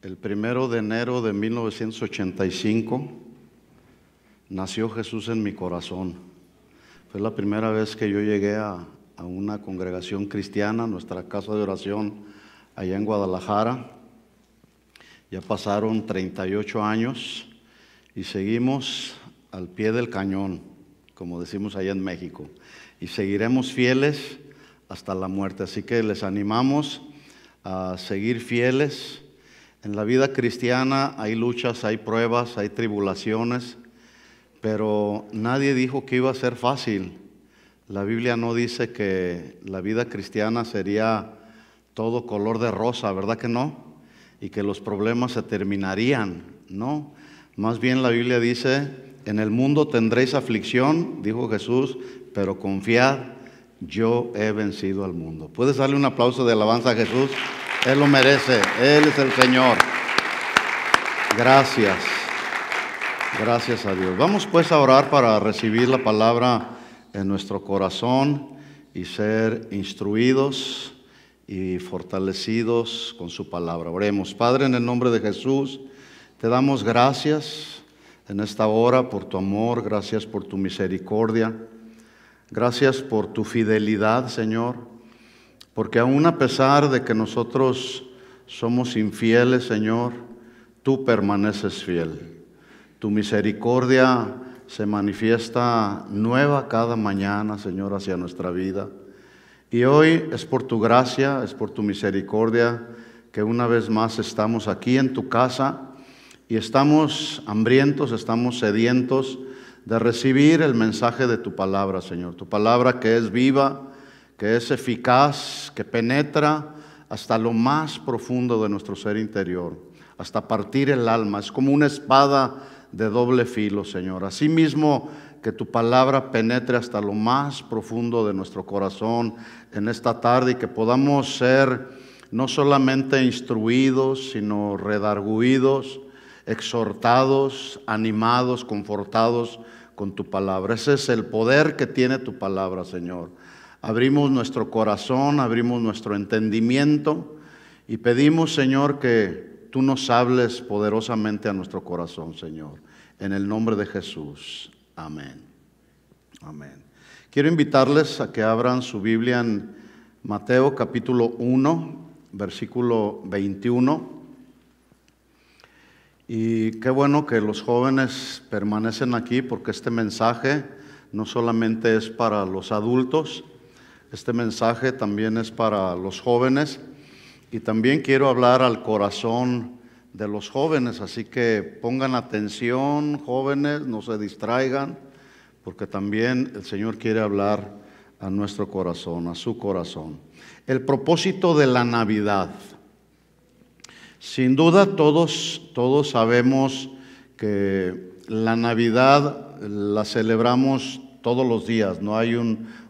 El 1 de enero de 1985 nació Jesús en mi corazón. Fue la primera vez que yo llegué a una congregación cristiana, nuestra casa de oración allá en Guadalajara. Ya pasaron 38 años y seguimos al pie del cañón, como decimos allá en México, y seguiremos fieles hasta la muerte. Así que les animamos a seguir fieles. En la vida cristiana hay luchas, hay pruebas, hay tribulaciones, pero nadie dijo que iba a ser fácil. La Biblia no dice que la vida cristiana sería todo color de rosa, ¿verdad que no? Y que los problemas se terminarían, ¿no? Más bien la Biblia dice: en el mundo tendréis aflicción, dijo Jesús, pero confiad, yo he vencido al mundo. ¿Puedes darle un aplauso de alabanza a Jesús? Él lo merece, Él es el Señor. Gracias, gracias a Dios. Vamos pues a orar para recibir la palabra en nuestro corazón y ser instruidos y fortalecidos con su palabra. Oremos. Padre, en el nombre de Jesús, te damos gracias en esta hora por tu amor, gracias por tu misericordia, gracias por tu fidelidad, Señor. Porque aún a pesar de que nosotros somos infieles, Señor, tú permaneces fiel. Tu misericordia se manifiesta nueva cada mañana, Señor, hacia nuestra vida. Y hoy es por tu gracia, es por tu misericordia que una vez más estamos aquí en tu casa y estamos hambrientos, estamos sedientos de recibir el mensaje de tu palabra, Señor. Tu palabra que es viva, que es eficaz, que penetra hasta lo más profundo de nuestro ser interior, hasta partir el alma. Es como una espada de doble filo, Señor. Asimismo, que tu palabra penetre hasta lo más profundo de nuestro corazón en esta tarde y que podamos ser no solamente instruidos, sino redarguidos, exhortados, animados, confortados con tu palabra. Ese es el poder que tiene tu palabra, Señor. Abrimos nuestro corazón, abrimos nuestro entendimiento y pedimos, Señor, que tú nos hables poderosamente a nuestro corazón, Señor. En el nombre de Jesús. Amén. Amén. Quiero invitarles a que abran su Biblia en Mateo capítulo 1, versículo 21. Y qué bueno que los jóvenes permanecen aquí, porque este mensaje no solamente es para los adultos, este mensaje también es para los jóvenes y también quiero hablar al corazón de los jóvenes, así que pongan atención, jóvenes, no se distraigan, porque también el Señor quiere hablar a nuestro corazón, a su corazón. El propósito de la Navidad. Sin duda todos sabemos que la Navidad la celebramos todos los días, no hay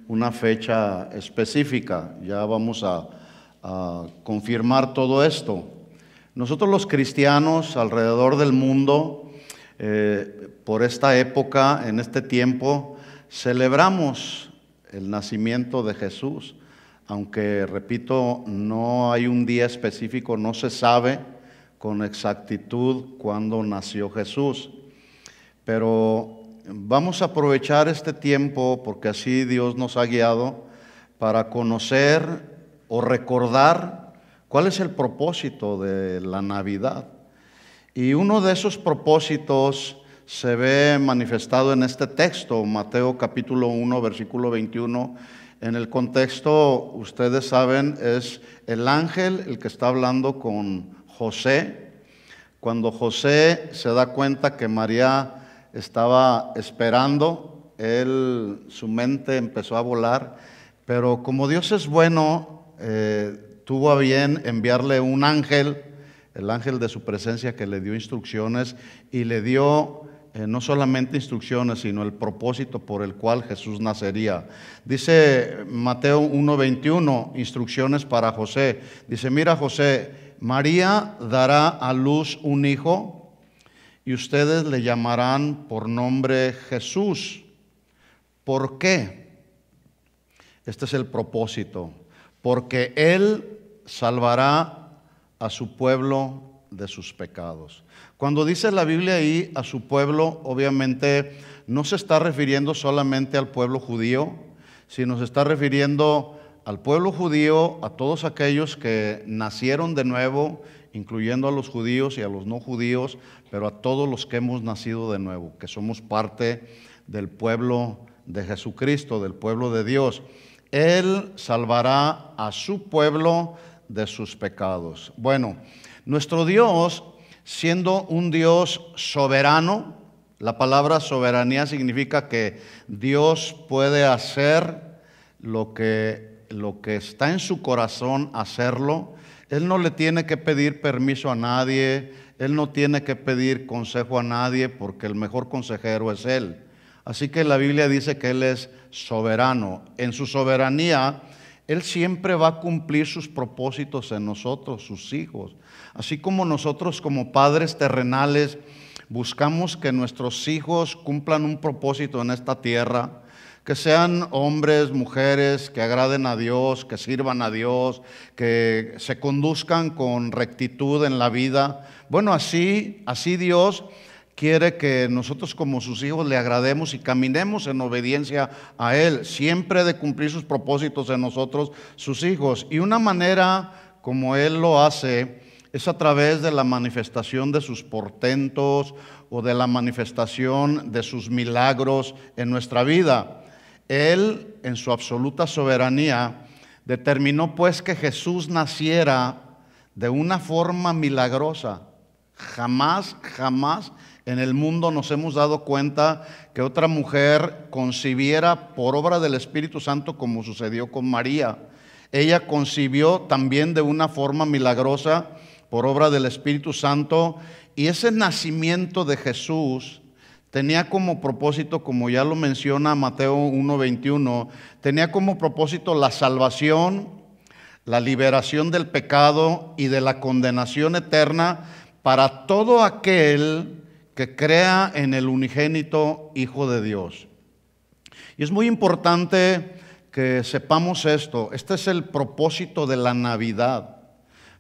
una fecha específica. Ya vamos a confirmar todo esto. Nosotros los cristianos alrededor del mundo, por esta época, en este tiempo, celebramos el nacimiento de Jesús. Aunque, repito, no hay un día específico, no se sabe con exactitud cuándo nació Jesús. Pero vamos a aprovechar este tiempo, porque así Dios nos ha guiado, para conocer o recordar cuál es el propósito de la Navidad. Y uno de esos propósitos se ve manifestado en este texto, Mateo capítulo 1, versículo 21. En el contexto, ustedes saben, es el ángel el que está hablando con José. Cuando José se da cuenta que María estaba esperando, su mente empezó a volar, pero como Dios es bueno, tuvo a bien enviarle un ángel, el ángel de su presencia, que le dio instrucciones y le dio no solamente instrucciones, sino el propósito por el cual Jesús nacería. Dice Mateo 1:21, instrucciones para José. Dice: mira, José, María dará a luz un hijo y ustedes le llamarán por nombre Jesús. ¿Por qué? Este es el propósito. Porque Él salvará a su pueblo de sus pecados. Cuando dice la Biblia ahí a su pueblo, obviamente no se está refiriendo solamente al pueblo judío, sino se está refiriendo al pueblo judío, a todos aquellos que nacieron de nuevo, incluyendo a los judíos y a los no judíos, pero a todos los que hemos nacido de nuevo, que somos parte del pueblo de Jesucristo, del pueblo de Dios. Él salvará a su pueblo de sus pecados. Bueno, nuestro Dios, siendo un Dios soberano, la palabra soberanía significa que Dios puede hacer lo que está en su corazón, hacerlo. Él no le tiene que pedir permiso a nadie, Él no tiene que pedir consejo a nadie, porque el mejor consejero es Él. Así que la Biblia dice que Él es soberano. En su soberanía, Él siempre va a cumplir sus propósitos en nosotros, sus hijos. Así como nosotros como padres terrenales buscamos que nuestros hijos cumplan un propósito en esta tierra, que sean hombres, mujeres, que agraden a Dios, que sirvan a Dios, que se conduzcan con rectitud en la vida. Bueno, así Dios quiere que nosotros como sus hijos le agrademos y caminemos en obediencia a Él, siempre de cumplir sus propósitos en nosotros, sus hijos. Y una manera como Él lo hace es a través de la manifestación de sus portentos o de la manifestación de sus milagros en nuestra vida. Él, en su absoluta soberanía, determinó pues que Jesús naciera de una forma milagrosa. Jamás en el mundo nos hemos dado cuenta que otra mujer concibiera por obra del Espíritu Santo como sucedió con María. Ella concibió también de una forma milagrosa por obra del Espíritu Santo, y ese nacimiento de Jesús tenía como propósito, como ya lo menciona Mateo 1:21, tenía como propósito la salvación, la liberación del pecado y de la condenación eterna para todo aquel que crea en el unigénito Hijo de Dios. Y es muy importante que sepamos esto. Este es el propósito de la Navidad.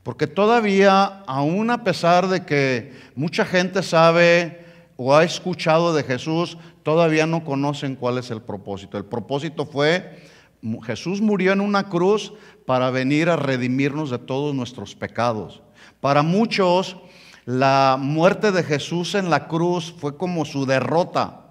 Porque todavía, aún a pesar de que mucha gente sabe o ha escuchado de Jesús, todavía no conocen cuál es el propósito. El propósito fue, Jesús murió en una cruz para venir a redimirnos de todos nuestros pecados. Para muchos, la muerte de Jesús en la cruz fue como su derrota.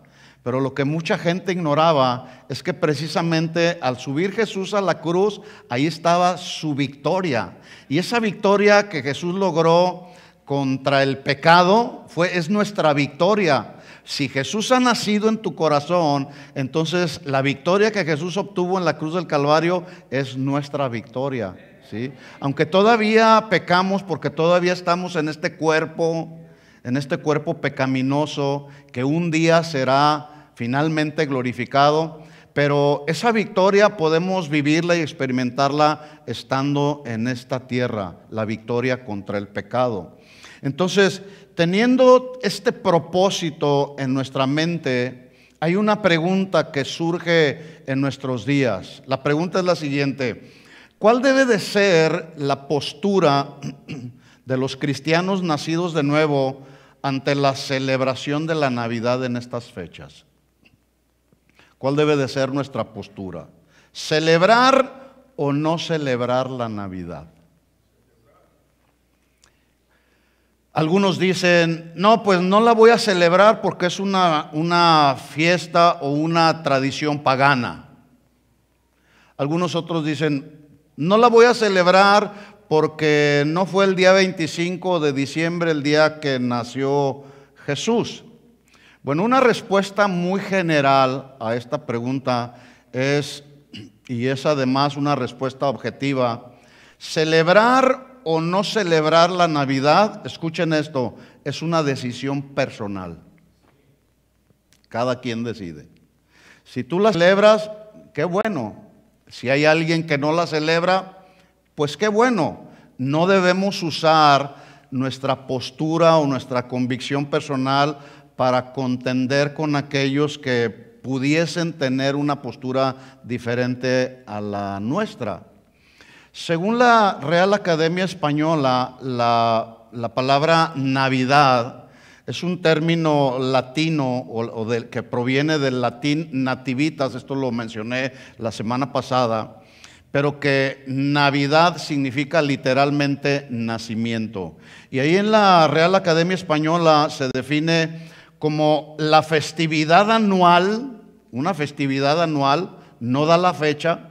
Pero lo que mucha gente ignoraba es que precisamente al subir Jesús a la cruz, ahí estaba su victoria. Y esa victoria que Jesús logró contra el pecado es nuestra victoria. Si Jesús ha nacido en tu corazón, entonces la victoria que Jesús obtuvo en la cruz del Calvario es nuestra victoria, ¿sí? Aunque todavía pecamos, porque todavía estamos en este cuerpo pecaminoso que un día será finalmente glorificado, pero esa victoria podemos vivirla y experimentarla estando en esta tierra, la victoria contra el pecado. Entonces, teniendo este propósito en nuestra mente, hay una pregunta que surge en nuestros días. La pregunta es la siguiente: ¿cuál debe de ser la postura de los cristianos nacidos de nuevo ante la celebración de la Navidad en estas fechas? ¿Cuál debe de ser nuestra postura? ¿Celebrar o no celebrar la Navidad? Algunos dicen, no, pues no la voy a celebrar porque es una fiesta o una tradición pagana. Algunos otros dicen, no la voy a celebrar porque no fue el día 25 de diciembre el día que nació Jesús. Bueno, una respuesta muy general a esta pregunta es, y es además una respuesta objetiva, celebrar o no celebrar la Navidad, escuchen esto, es una decisión personal. Cada quien decide. Si tú la celebras, qué bueno. Si hay alguien que no la celebra, pues qué bueno. No debemos usar nuestra postura o nuestra convicción personal para contender con aquellos que pudiesen tener una postura diferente a la nuestra. Según la Real Academia Española, la palabra Navidad es un término latino que proviene del latín nativitas, esto lo mencioné la semana pasada, pero que Navidad significa literalmente nacimiento. Y ahí en la Real Academia Española se define como la festividad anual, una festividad anual, no da la fecha,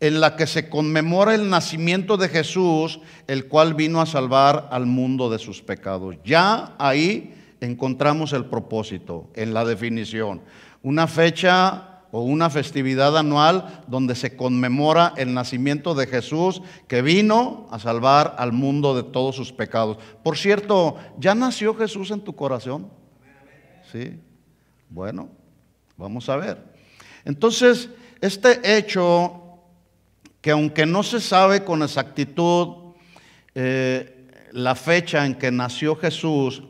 en la que se conmemora el nacimiento de Jesús, el cual vino a salvar al mundo de sus pecados. Ya ahí encontramos el propósito en la definición. Una fecha o una festividad anual donde se conmemora el nacimiento de Jesús, que vino a salvar al mundo de todos sus pecados. Por cierto, ¿ya nació Jesús en tu corazón? Sí. Bueno, vamos a ver. Entonces, este hecho, que aunque no se sabe con exactitud la fecha en que nació Jesús,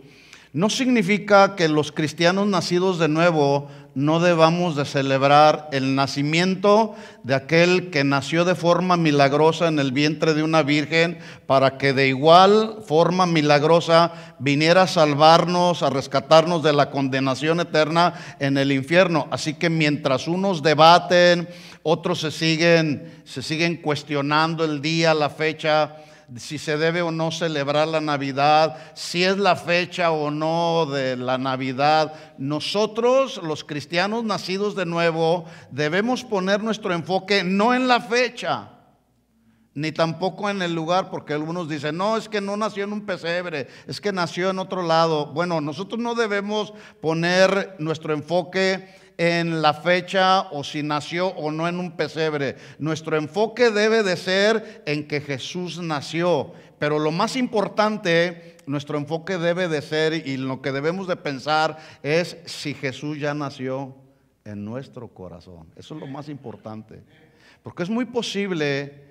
no significa que los cristianos nacidos de nuevo no debamos de celebrar el nacimiento de aquel que nació de forma milagrosa en el vientre de una virgen, para que de igual forma milagrosa viniera a salvarnos, a rescatarnos de la condenación eterna en el infierno. Así que mientras unos debaten, otros se siguen cuestionando el día, la fecha, si se debe o no celebrar la Navidad, si es la fecha o no de la Navidad, nosotros, los cristianos nacidos de nuevo, debemos poner nuestro enfoque no en la fecha, ni tampoco en el lugar, porque algunos dicen, no, es que no nació en un pesebre, es que nació en otro lado. Bueno, nosotros no debemos poner nuestro enfoque en la fecha o si nació o no en un pesebre. Nuestro enfoque debe de ser en que Jesús nació. Pero lo más importante, nuestro enfoque debe de ser, y lo que debemos de pensar es si Jesús ya nació en nuestro corazón. Eso es lo más importante. Porque es muy posible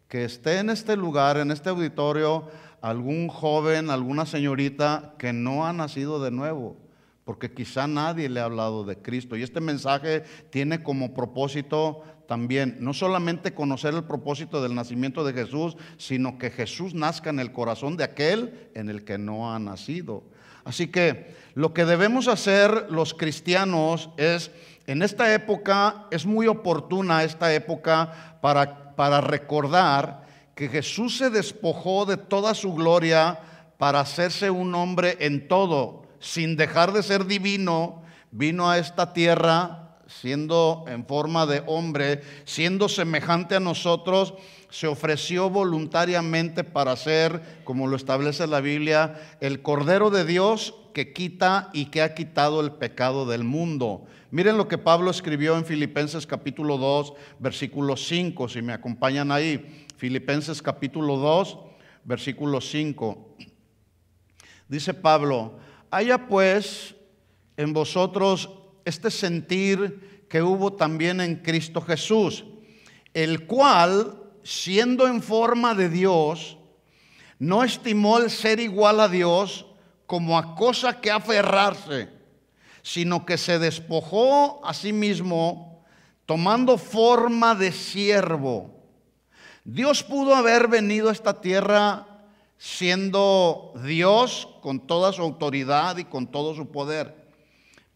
que esté en este lugar, en este auditorio, algún joven, alguna señorita que no ha nacido de nuevo, porque quizá nadie le ha hablado de Cristo. Y este mensaje tiene como propósito también no solamente conocer el propósito del nacimiento de Jesús, sino que Jesús nazca en el corazón de aquel en el que no ha nacido. Así que lo que debemos hacer los cristianos es, en esta época, es muy oportuna esta época para recordar que Jesús se despojó de toda su gloria para hacerse un hombre en todo. Sin dejar de ser divino, vino a esta tierra siendo en forma de hombre, siendo semejante a nosotros, se ofreció voluntariamente para ser, como lo establece la Biblia, el Cordero de Dios que quita y que ha quitado el pecado del mundo. Miren lo que Pablo escribió en Filipenses capítulo 2, versículo 5, si me acompañan ahí. Filipenses capítulo 2, versículo 5. Dice Pablo: haya pues en vosotros este sentir que hubo también en Cristo Jesús, el cual, siendo en forma de Dios, no estimó el ser igual a Dios como a cosa que aferrarse, sino que se despojó a sí mismo, tomando forma de siervo. Dios pudo haber venido a esta tierra siendo Dios con toda su autoridad y con todo su poder.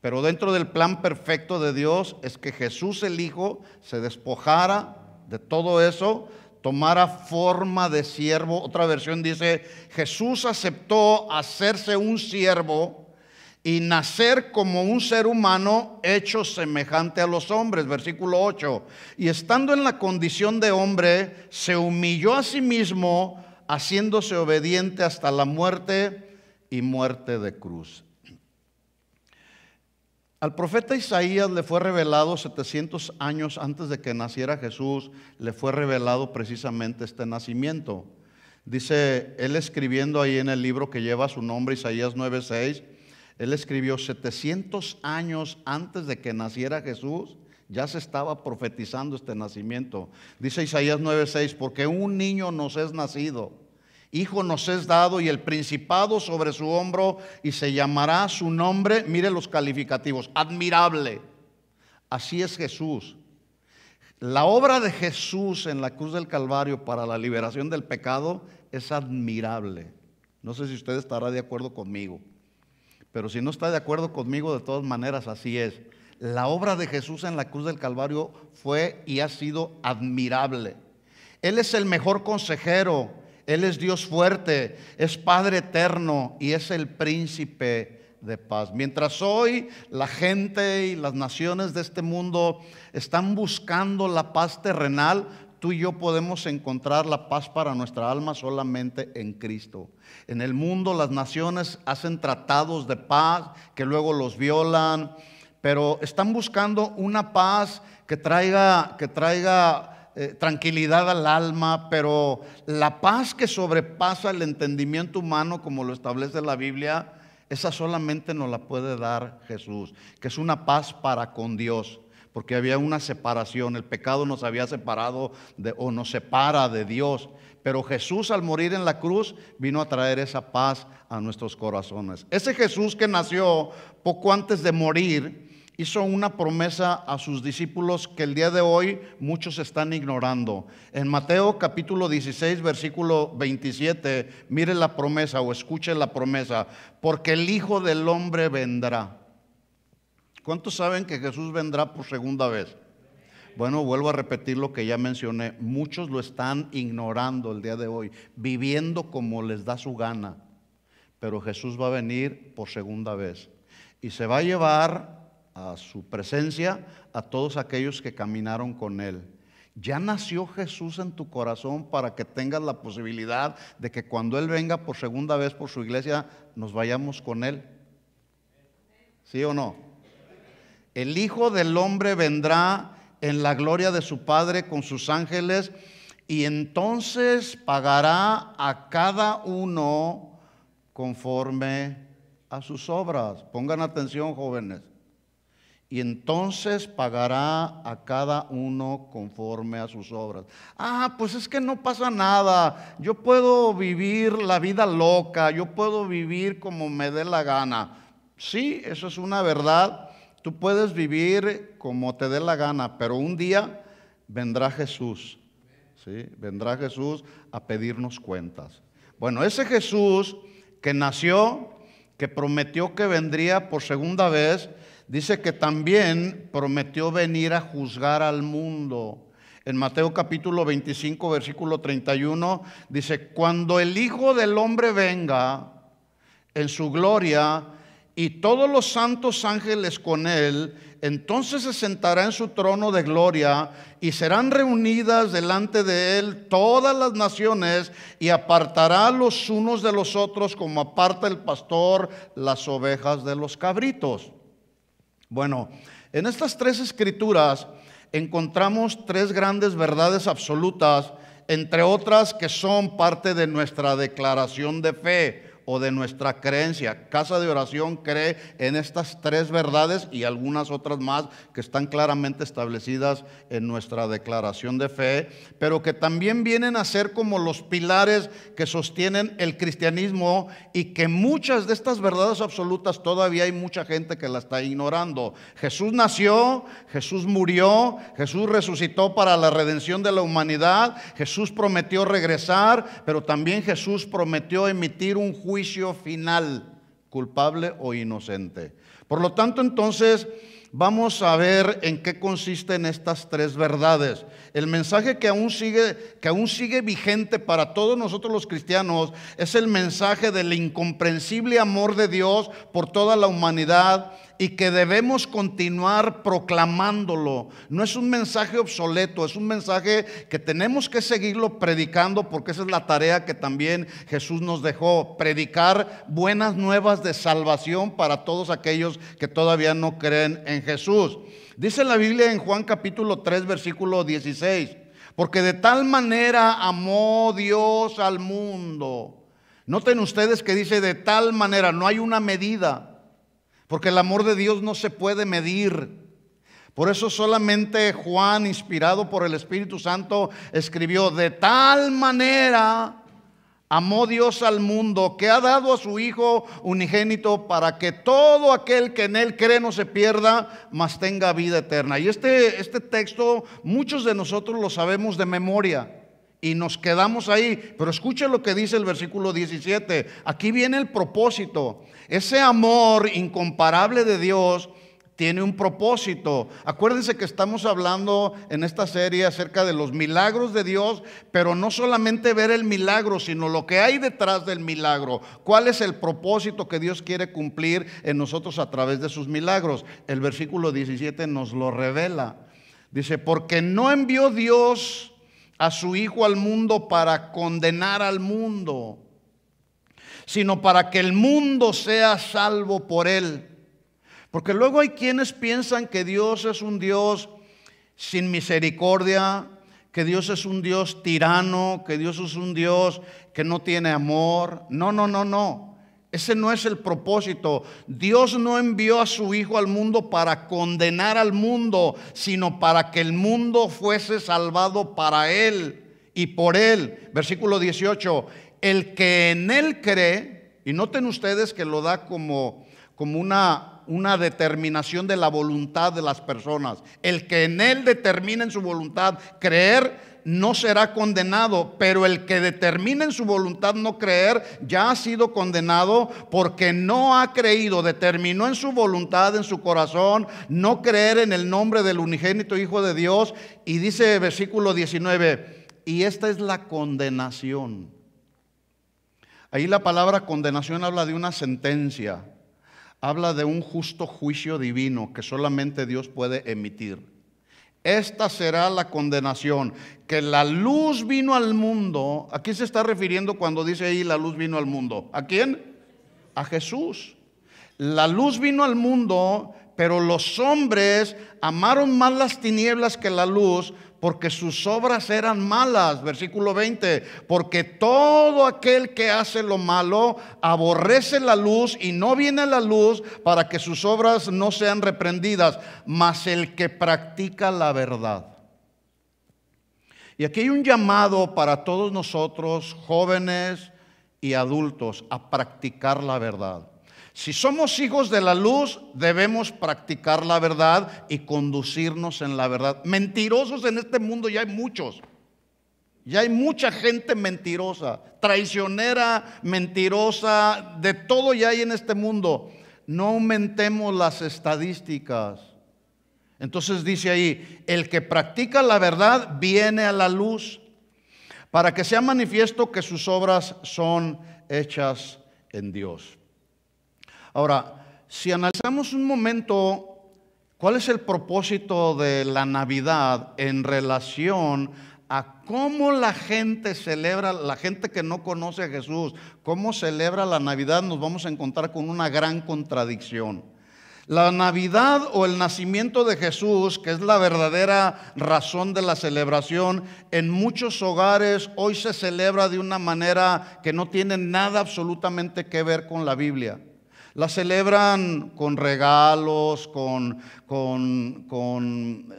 Pero dentro del plan perfecto de Dios es que Jesús el Hijo se despojara de todo eso, tomara forma de siervo. Otra versión dice: Jesús aceptó hacerse un siervo y nacer como un ser humano hecho semejante a los hombres. Versículo 8. Y estando en la condición de hombre, se humilló a sí mismo, haciéndose obediente hasta la muerte y muerte de cruz. Al profeta Isaías le fue revelado 700 años antes de que naciera Jesús, le fue revelado precisamente este nacimiento. Dice, él escribiendo ahí en el libro que lleva su nombre, Isaías 9:6, él escribió 700 años antes de que naciera Jesús, ya se estaba profetizando este nacimiento. Dice Isaías 9:6, porque un niño nos es nacido, hijo nos es dado, y el principado sobre su hombro, y se llamará su nombre, mire los calificativos, admirable. Así es Jesús. La obra de Jesús en la cruz del Calvario para la liberación del pecado es admirable. No sé si usted estará de acuerdo conmigo, pero si no está de acuerdo conmigo, de todas maneras así es. La obra de Jesús en la cruz del Calvario fue y ha sido admirable. Él es el mejor consejero, Él es Dios fuerte, es Padre eterno y es el príncipe de paz. Mientras hoy la gente y las naciones de este mundo están buscando la paz terrenal, tú y yo podemos encontrar la paz para nuestra alma solamente en Cristo. En el mundo las naciones hacen tratados de paz que luego los violan, pero están buscando una paz que traiga tranquilidad al alma, pero la paz que sobrepasa el entendimiento humano, como lo establece la Biblia, esa solamente nos la puede dar Jesús, que es una paz para con Dios, porque había una separación, el pecado nos había separado o nos separa de Dios, pero Jesús al morir en la cruz vino a traer esa paz a nuestros corazones. Ese Jesús que nació poco antes de morir hizo una promesa a sus discípulos que el día de hoy muchos están ignorando. En Mateo capítulo 16, versículo 27, mire la promesa o escuche la promesa: porque el Hijo del Hombre vendrá. ¿Cuántos saben que Jesús vendrá por segunda vez? Bueno, vuelvo a repetir lo que ya mencioné. Muchos lo están ignorando el día de hoy, viviendo como les da su gana. Pero Jesús va a venir por segunda vez y se va a llevar a su presencia a todos aquellos que caminaron con Él. Ya nació Jesús en tu corazón para que tengas la posibilidad de que cuando Él venga por segunda vez por su iglesia, nos vayamos con Él. ¿Sí o no? El Hijo del Hombre vendrá en la gloria de su Padre con sus ángeles y entonces pagará a cada uno conforme a sus obras. Pongan atención, jóvenes. Y entonces pagará a cada uno conforme a sus obras. Pues es que no pasa nada. Yo puedo vivir la vida loca. Yo puedo vivir como me dé la gana. Sí, eso es una verdad. Tú puedes vivir como te dé la gana, pero un día vendrá Jesús. ¿Sí? Vendrá Jesús a pedirnos cuentas. Bueno, ese Jesús que nació, que prometió que vendría por segunda vez, dice que también prometió venir a juzgar al mundo. En Mateo capítulo 25, versículo 31, dice: cuando el Hijo del Hombre venga en su gloria y todos los santos ángeles con Él, entonces se sentará en su trono de gloria y serán reunidas delante de Él todas las naciones y apartará los unos de los otros como aparta el pastor las ovejas de los cabritos. Bueno, en estas tres escrituras encontramos tres grandes verdades absolutas, entre otras que son parte de nuestra declaración de fe o de nuestra creencia. Casa de Oración cree en estas tres verdades y algunas otras más que están claramente establecidas en nuestra declaración de fe, pero que también vienen a ser como los pilares que sostienen el cristianismo, y que muchas de estas verdades absolutas todavía hay mucha gente que la está ignorando. Jesús nació, Jesús murió, Jesús resucitó para la redención de la humanidad, Jesús prometió regresar, pero también Jesús prometió emitir un juicio final, culpable o inocente. Por lo tanto, entonces, vamos a ver en qué consisten estas tres verdades. El mensaje que aún sigue vigente para todos nosotros los cristianos es el mensaje del incomprensible amor de Dios por toda la humanidad, y que debemos continuar proclamándolo. No es un mensaje obsoleto, es un mensaje que tenemos que seguirlo predicando, porque esa es la tarea que también Jesús nos dejó: predicar buenas nuevas de salvación para todos aquellos que todavía no creen en Jesús. Dice la Biblia en Juan capítulo 3, versículo 16: porque de tal manera amó Dios al mundo. Noten ustedes que dice de tal manera, no hay una medida, porque el amor de Dios no se puede medir. Por eso solamente Juan, inspirado por el Espíritu Santo, escribió: de tal manera Amó Dios al mundo, que ha dado a su Hijo unigénito para que todo aquel que en Él cree no se pierda, mas tenga vida eterna. Y este texto muchos de nosotros lo sabemos de memoria y nos quedamos ahí. Pero escuche lo que dice el versículo 17. Aquí viene el propósito. Ese amor incomparable de Dios tiene un propósito. Acuérdense que estamos hablando en esta serie acerca de los milagros de Dios, pero no solamente ver el milagro, sino lo que hay detrás del milagro. ¿Cuál es el propósito que Dios quiere cumplir en nosotros a través de sus milagros? El versículo 17 nos lo revela. Dice, porque no envió Dios a su Hijo al mundo para condenar al mundo, sino para que el mundo sea salvo por Él. Porque luego hay quienes piensan que Dios es un Dios sin misericordia, que Dios es un Dios tirano, que Dios es un Dios que no tiene amor. No. Ese no es el propósito. Dios no envió a su Hijo al mundo para condenar al mundo, sino para que el mundo fuese salvado para Él y por Él. Versículo 18, el que en Él cree, y noten ustedes que lo da como una determinación de la voluntad de las personas. El que en Él determina en su voluntad creer no será condenado, pero el que determina en su voluntad no creer ya ha sido condenado porque no ha creído, determinó en su voluntad, en su corazón, no creer en el nombre del unigénito Hijo de Dios. Y dice versículo 19, y esta es la condenación. Ahí la palabra condenación habla de una sentencia. Habla de un justo juicio divino que solamente Dios puede emitir. Esta será la condenación, que la luz vino al mundo. ¿A quién se está refiriendo cuando dice ahí la luz vino al mundo? ¿A quién? A Jesús. La luz vino al mundo, pero los hombres amaron más las tinieblas que la luz, porque sus obras eran malas. Versículo 20, porque todo aquel que hace lo malo aborrece la luz y no viene a la luz para que sus obras no sean reprendidas, mas el que practica la verdad. Y aquí hay un llamado para todos nosotros, jóvenes y adultos, a practicar la verdad. Si somos hijos de la luz, debemos practicar la verdad y conducirnos en la verdad. Mentirosos en este mundo ya hay muchos. Ya hay mucha gente mentirosa, traicionera, mentirosa, de todo ya hay en este mundo. No aumentemos las estadísticas. Entonces dice ahí, el que practica la verdad viene a la luz para que sea manifiesto que sus obras son hechas en Dios. Ahora, si analizamos un momento, ¿cuál es el propósito de la Navidad en relación a cómo la gente celebra, la gente que no conoce a Jesús, cómo celebra la Navidad? Nos vamos a encontrar con una gran contradicción. La Navidad o el nacimiento de Jesús, que es la verdadera razón de la celebración, en muchos hogares hoy se celebra de una manera que no tiene nada absolutamente que ver con la Biblia. La celebran con regalos, con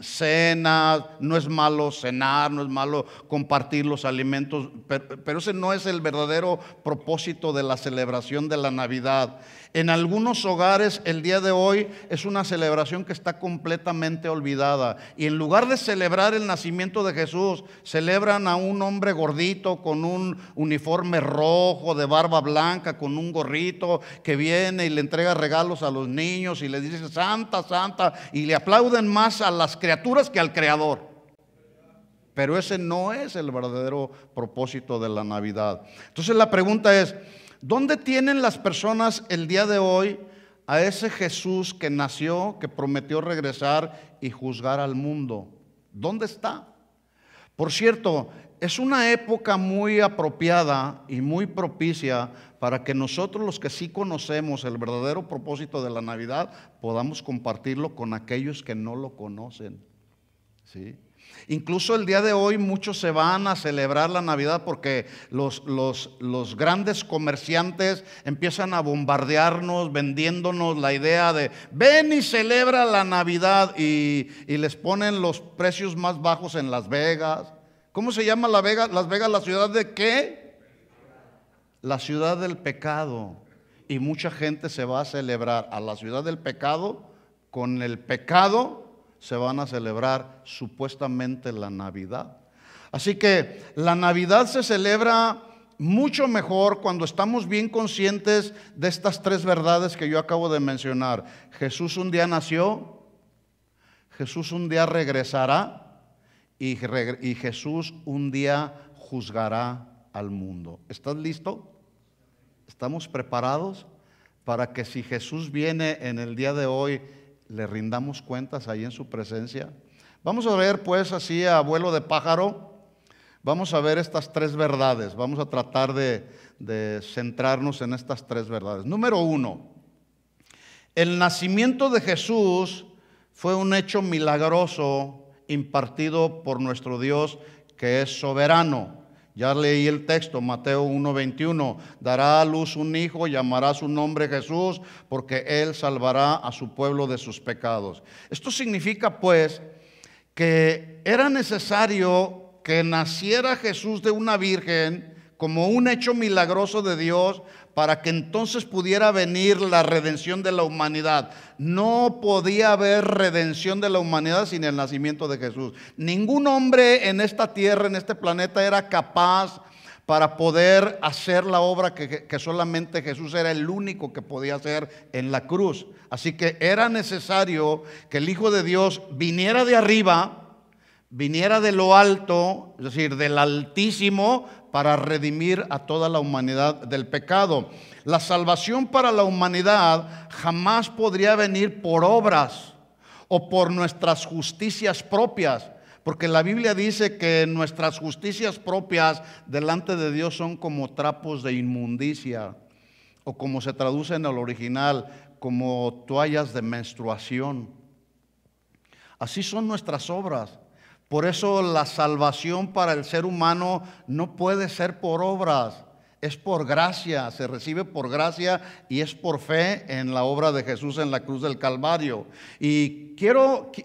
cenas. No es malo cenar, no es malo compartir los alimentos, pero ese no es el verdadero propósito de la celebración de la Navidad. En algunos hogares el día de hoy es una celebración que está completamente olvidada, y en lugar de celebrar el nacimiento de Jesús, celebran a un hombre gordito con un uniforme rojo, de barba blanca, con un gorrito, que viene y le entrega regalos a los niños y le dice Santa, Santa, y le aplauden más a las criaturas que al Creador. Pero ese no es el verdadero propósito de la Navidad. Entonces la pregunta es, ¿dónde tienen las personas el día de hoy a ese Jesús que nació, que prometió regresar y juzgar al mundo? ¿Dónde está? Por cierto, es una época muy apropiada y muy propicia para que nosotros, los que sí conocemos el verdadero propósito de la Navidad, podamos compartirlo con aquellos que no lo conocen. ¿Sí? Incluso el día de hoy muchos se van a celebrar la Navidad porque los grandes comerciantes empiezan a bombardearnos vendiéndonos la idea de ven y celebra la Navidad, y les ponen los precios más bajos en Las Vegas. ¿Cómo se llama Las Vegas? ¿Las Vegas, la ciudad de qué? La ciudad del pecado. Y mucha gente se va a celebrar a la ciudad del pecado. Con el pecado se van a celebrar supuestamente la Navidad. Así que la Navidad se celebra mucho mejor cuando estamos bien conscientes de estas tres verdades que yo acabo de mencionar. Jesús un día nació, Jesús un día regresará y Jesús un día juzgará al mundo. ¿Estás listo? ¿Estamos preparados para que si Jesús viene en el día de hoy le rindamos cuentas ahí en su presencia? Vamos a ver pues así a vuelo de pájaro. Vamos a ver estas tres verdades. Vamos a tratar de centrarnos en estas tres verdades. Número 1, el nacimiento de Jesús fue un hecho milagroso impartido por nuestro Dios, que es soberano. Ya leí el texto, Mateo 1:21. Dará a luz un hijo, llamará su nombre Jesús, porque él salvará a su pueblo de sus pecados. Esto significa pues que era necesario que naciera Jesús de una virgen como un hecho milagroso de Dios, para que entonces pudiera venir la redención de la humanidad. No podía haber redención de la humanidad sin el nacimiento de Jesús. Ningún hombre en esta tierra, en este planeta, era capaz para poder hacer la obra que solamente Jesús era el único que podía hacer en la cruz. Así que era necesario que el Hijo de Dios viniera de arriba, viniera de lo alto, es decir, del Altísimo, para redimir a toda la humanidad del pecado. La salvación para la humanidad jamás podría venir por obras o por nuestras justicias propias, porque la Biblia dice que nuestras justicias propias delante de Dios son como trapos de inmundicia, o como se traduce en el original, como toallas de menstruación. Así son nuestras obras. Por eso la salvación para el ser humano no puede ser por obras, es por gracia, se recibe por gracia y es por fe en la obra de Jesús en la cruz del Calvario. Y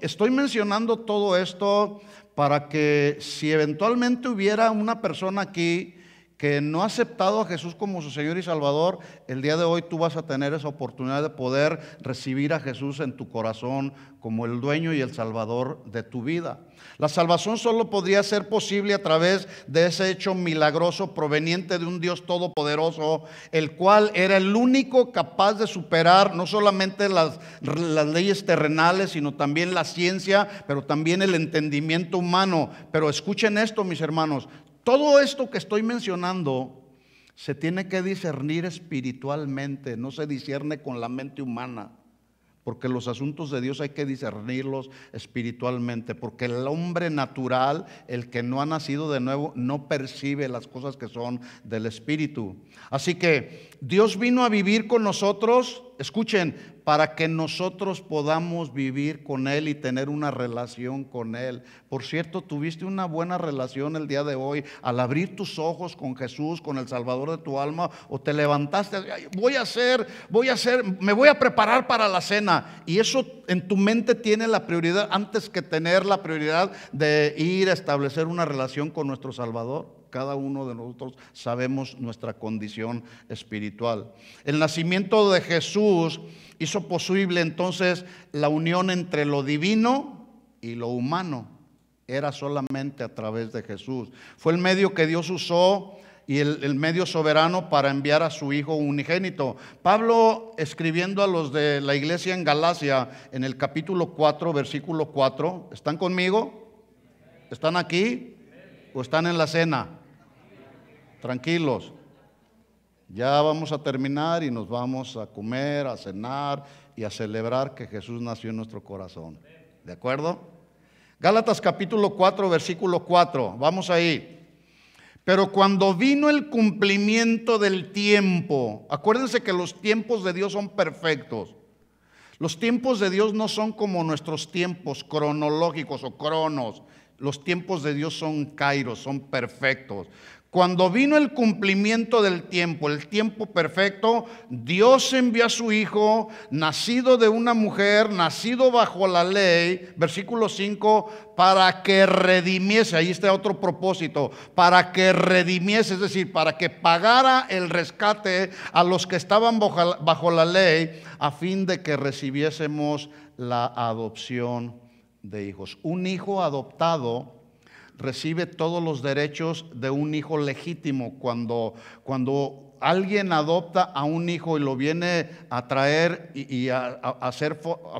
estoy mencionando todo esto para que si eventualmente hubiera una persona aquí que no ha aceptado a Jesús como su Señor y Salvador, el día de hoy tú vas a tener esa oportunidad de poder recibir a Jesús en tu corazón como el dueño y el Salvador de tu vida. La salvación solo podría ser posible a través de ese hecho milagroso proveniente de un Dios todopoderoso, el cual era el único capaz de superar no solamente las leyes terrenales, sino también la ciencia, pero también el entendimiento humano. Pero escuchen esto, mis hermanos, todo esto que estoy mencionando se tiene que discernir espiritualmente, no se discierne con la mente humana. Porque los asuntos de Dios hay que discernirlos espiritualmente, porque el hombre natural, el que no ha nacido de nuevo, no percibe las cosas que son del Espíritu. Así que Dios vino a vivir con nosotros, escuchen, para que nosotros podamos vivir con Él y tener una relación con Él. Por cierto, ¿tuviste una buena relación el día de hoy al abrir tus ojos con Jesús, con el Salvador de tu alma? ¿O te levantaste, me voy a preparar para la cena? Y eso en tu mente tiene la prioridad antes que tener la prioridad de ir a establecer una relación con nuestro Salvador. Cada uno de nosotros sabemos nuestra condición espiritual. El nacimiento de Jesús hizo posible entonces la unión entre lo divino y lo humano. Era solamente a través de Jesús. Fue el medio que Dios usó y el medio soberano para enviar a su Hijo unigénito. Pablo, escribiendo a los de la iglesia en Galacia, en el capítulo 4, versículo 4, ¿están conmigo? ¿Están aquí? ¿O están en la cena? Tranquilos, ya vamos a terminar y nos vamos a comer, a cenar y a celebrar que Jesús nació en nuestro corazón. ¿De acuerdo? Gálatas capítulo 4, versículo 4, vamos ahí. Pero cuando vino el cumplimiento del tiempo, acuérdense que los tiempos de Dios son perfectos. Los tiempos de Dios no son como nuestros tiempos cronológicos o cronos. Los tiempos de Dios son kairos, son perfectos. Cuando vino el cumplimiento del tiempo, el tiempo perfecto, Dios envió a su Hijo, nacido de una mujer, nacido bajo la ley, versículo 5, para que redimiese, ahí está otro propósito, para que redimiese, es decir, para que pagara el rescate a los que estaban bajo la ley, a fin de que recibiésemos la adopción de hijos. Un hijo adoptado recibe todos los derechos de un hijo legítimo. Cuando alguien adopta a un hijo y lo viene a traer y a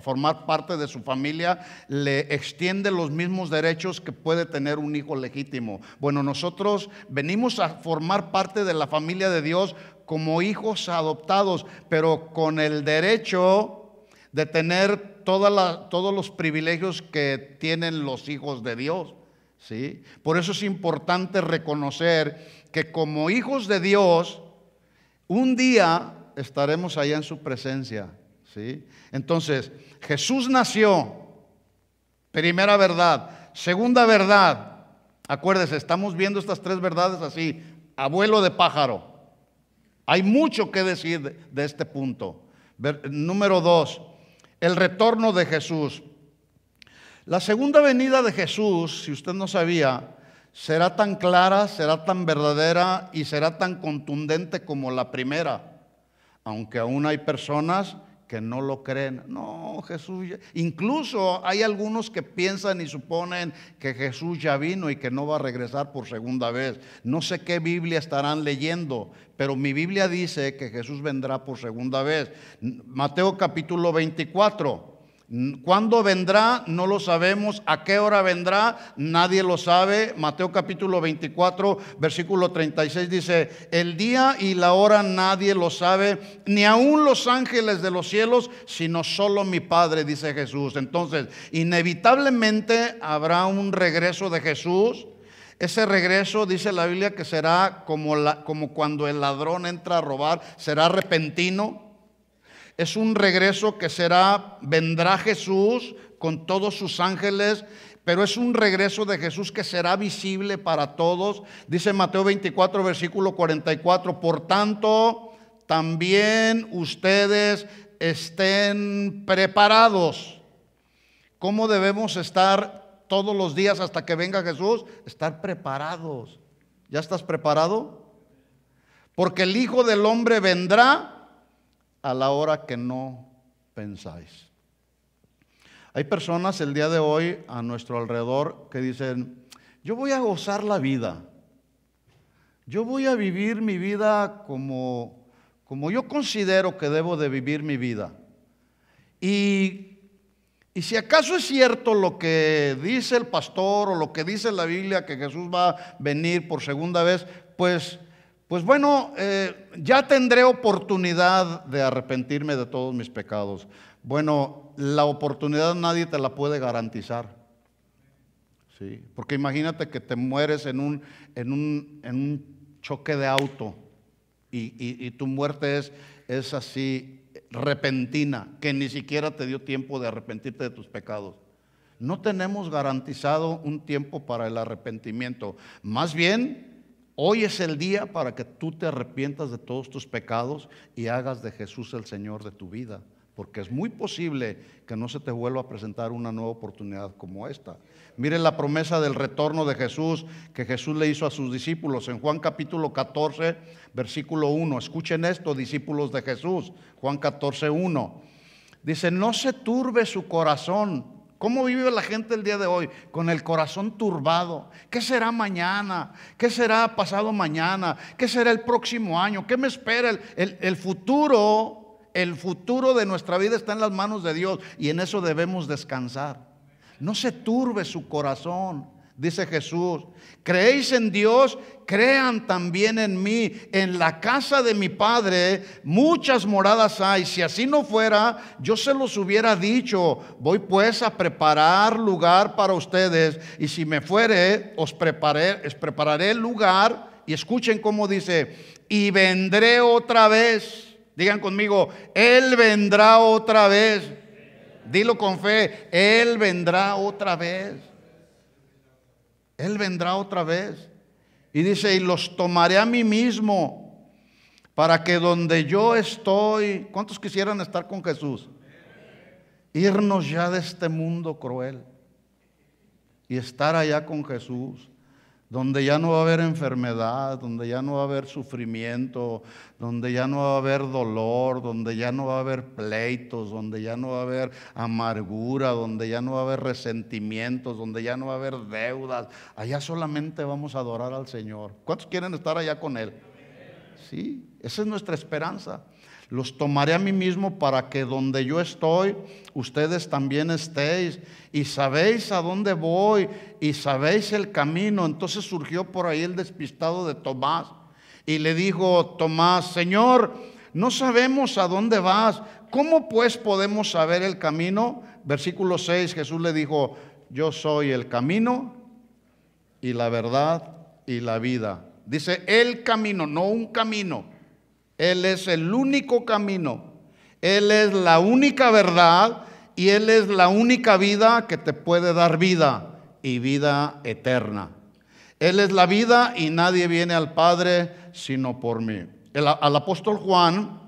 formar parte de su familia, le extiende los mismos derechos que puede tener un hijo legítimo. Bueno, nosotros venimos a formar parte de la familia de Dios como hijos adoptados, pero con el derecho de tener todos los privilegios que tienen los hijos de Dios. ¿Sí? Por eso es importante reconocer que como hijos de Dios, un día estaremos allá en su presencia. ¿Sí? Entonces, Jesús nació, primera verdad. Segunda verdad, acuérdese, estamos viendo estas tres verdades así, abuelo de pájaro. Hay mucho que decir de este punto. Número 2, el retorno de Jesús. La segunda venida de Jesús, si usted no sabía, será tan clara, será tan verdadera y será tan contundente como la primera. Aunque aún hay personas que no lo creen. No, Jesús, incluso hay algunos que piensan y suponen que Jesús ya vino y que no va a regresar por segunda vez. No sé qué Biblia estarán leyendo, pero mi Biblia dice que Jesús vendrá por segunda vez. Mateo capítulo 24. ¿Cuándo vendrá? No lo sabemos. ¿A qué hora vendrá? Nadie lo sabe. Mateo capítulo 24, versículo 36 dice: el día y la hora nadie lo sabe, ni aun los ángeles de los cielos, sino solo mi Padre, dice Jesús. Entonces, inevitablemente habrá un regreso de Jesús. Ese regreso, dice la Biblia, que será como cuando el ladrón entra a robar, será repentino. Es un regreso que vendrá Jesús con todos sus ángeles, pero es un regreso de Jesús que será visible para todos. Dice Mateo 24, versículo 44, por tanto, también ustedes estén preparados. ¿Cómo debemos estar todos los días hasta que venga Jesús? Estar preparados. ¿Ya estás preparado? Porque el Hijo del Hombre vendrá a la hora que no pensáis. Hay personas el día de hoy a nuestro alrededor que dicen: yo voy a gozar la vida, yo voy a vivir mi vida como yo considero que debo de vivir mi vida. Y si acaso es cierto lo que dice el pastor o lo que dice la Biblia, que Jesús va a venir por segunda vez, pues bueno, ya tendré oportunidad de arrepentirme de todos mis pecados. Bueno, la oportunidad nadie te la puede garantizar. ¿Sí? Porque imagínate que te mueres en un choque de auto y tu muerte es así repentina, que ni siquiera te dio tiempo de arrepentirte de tus pecados. No tenemos garantizado un tiempo para el arrepentimiento. Más bien, hoy es el día para que tú te arrepientas de todos tus pecados y hagas de Jesús el Señor de tu vida, porque es muy posible que no se te vuelva a presentar una nueva oportunidad como esta. Mire la promesa del retorno de Jesús que Jesús le hizo a sus discípulos en Juan capítulo 14, versículo 1. Escuchen esto, discípulos de Jesús. Juan 14, 1. Dice: no se turbe su corazón. ¿Cómo vive la gente el día de hoy? Con el corazón turbado. ¿Qué será mañana? ¿Qué será pasado mañana? ¿Qué será el próximo año? ¿Qué me espera? El futuro de nuestra vida está en las manos de Dios y en eso debemos descansar. No se turbe su corazón, dice Jesús. ¿Creéis en Dios? Crean también en mí. En la casa de mi Padre muchas moradas hay. Si así no fuera, yo se los hubiera dicho. Voy pues a preparar lugar para ustedes. Y si me fuere, os prepararé el lugar. Y escuchen cómo dice: y vendré otra vez. Digan conmigo: Él vendrá otra vez. Dilo con fe: Él vendrá otra vez. Él vendrá otra vez. Y dice, y los tomaré a mí mismo, para que donde yo estoy, ¿cuántos quisieran estar con Jesús? Irnos ya de este mundo cruel y estar allá con Jesús, donde ya no va a haber enfermedad, donde ya no va a haber sufrimiento, donde ya no va a haber dolor, donde ya no va a haber pleitos, donde ya no va a haber amargura, donde ya no va a haber resentimientos, donde ya no va a haber deudas. Allá solamente vamos a adorar al Señor. ¿Cuántos quieren estar allá con Él? Sí, esa es nuestra esperanza. Los tomaré a mí mismo para que donde yo estoy, ustedes también estéis. Y sabéis a dónde voy y sabéis el camino. Entonces surgió por ahí el despistado de Tomás y le dijo Tomás, Señor, no sabemos a dónde vas. ¿Cómo pues podemos saber el camino? Versículo 6, Jesús le dijo, yo soy el camino y la verdad y la vida. Dice el camino, no un camino. Él es el único camino, Él es la única verdad y Él es la única vida que te puede dar vida y vida eterna. Él es la vida y nadie viene al Padre sino por mí. Al apóstol Juan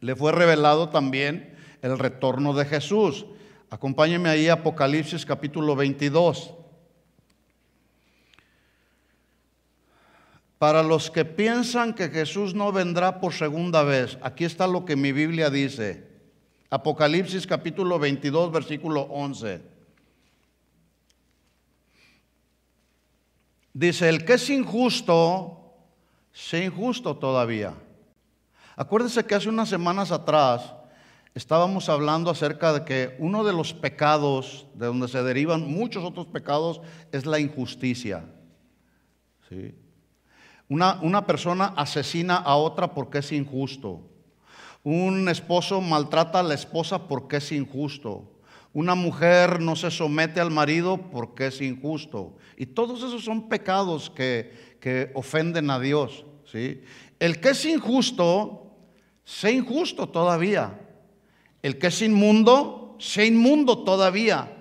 le fue revelado también el retorno de Jesús. Acompáñenme ahí a Apocalipsis capítulo 22. Para los que piensan que Jesús no vendrá por segunda vez, aquí está lo que mi Biblia dice. Apocalipsis capítulo 22, versículo 11. Dice, el que es injusto, sea injusto todavía. Acuérdense que hace unas semanas atrás estábamos hablando acerca de que uno de los pecados, de donde se derivan muchos otros pecados, es la injusticia. ¿Sí? Una persona asesina a otra porque es injusto. Un esposo maltrata a la esposa porque es injusto. Una mujer no se somete al marido porque es injusto. Y todos esos son pecados que ofenden a Dios, ¿sí? El que es injusto, sea injusto todavía. El que es inmundo, sea inmundo todavía.